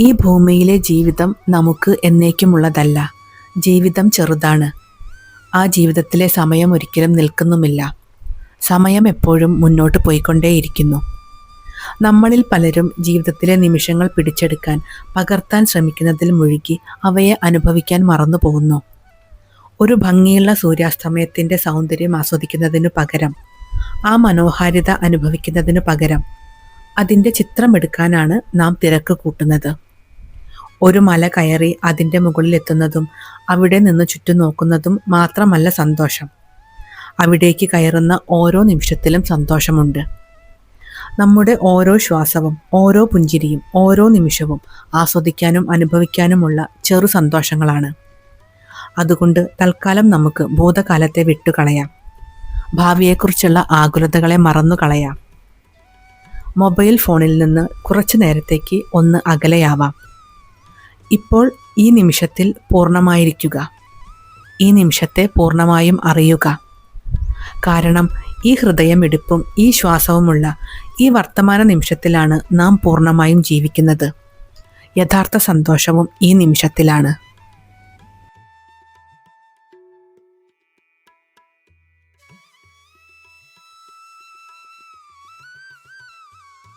ഈ ഭൂമിയിലെ ജീവിതം നമുക്ക് എന്നേക്കുമുള്ളതല്ല. ജീവിതം ചെറുതാണ്. ആ ജീവിതത്തിലെ സമയം ഒരിക്കലും നിൽക്കുന്നുമില്ല. സമയം എപ്പോഴും മുന്നോട്ട് പോയിക്കൊണ്ടേയിരിക്കുന്നു. നമ്മളിൽ പലരും ജീവിതത്തിലെ നിമിഷങ്ങൾ പിടിച്ചെടുക്കാൻ, പകർത്താൻ ശ്രമിക്കുന്നതിൽ മുഴുകി അവയെ അനുഭവിക്കാൻ മറന്നു പോകുന്നു. ഒരു ഭംഗിയുള്ള സൂര്യാസ്തമയത്തിൻ്റെ സൗന്ദര്യം ആസ്വദിക്കുന്നതിനു പകരം, ആ മനോഹാരിത അനുഭവിക്കുന്നതിനു പകരം അതിൻ്റെ ചിത്രമെടുക്കാനാണ് നാം തിരക്ക് കൂട്ടുന്നത്. ഒരു മല കയറി അതിൻ്റെ മുകളിലെത്തുന്നതും അവിടെ നിന്ന് ചുറ്റും നോക്കുന്നതും മാത്രമല്ല സന്തോഷം. അവിടേക്ക് കയറുന്ന ഓരോ നിമിഷത്തിലും സന്തോഷമുണ്ട്. നമ്മുടെ ഓരോ ശ്വാസവും, ഓരോ പുഞ്ചിരിയും, ഓരോ നിമിഷവും ആസ്വദിക്കാനും അനുഭവിക്കാനുമുള്ള ചെറു സന്തോഷങ്ങളാണ്. അതുകൊണ്ട് തൽക്കാലം നമുക്ക് ഭൂതകാലത്തെ വിട്ടുകളയാം. ഭാവിയെക്കുറിച്ചുള്ള ആകുലതകളെ മറന്നുകളയാം. മൊബൈൽ ഫോണിൽ നിന്ന് കുറച്ചു നേരത്തേക്ക് ഒന്ന് അകലെയാവാം. ഇപ്പോൾ ഈ നിമിഷത്തിൽ പൂർണ്ണമായിരിക്കുക. ഈ നിമിഷത്തെ പൂർണ്ണമായും അറിയുക. കാരണം ഈ ഹൃദയമിടിപ്പും ഈ ശ്വാസവുമുള്ള ഈ വർത്തമാന നിമിഷത്തിലാണ് നാം പൂർണ്ണമായും ജീവിക്കുന്നത്. യഥാർത്ഥ സന്തോഷവും ഈ നിമിഷത്തിലാണ്.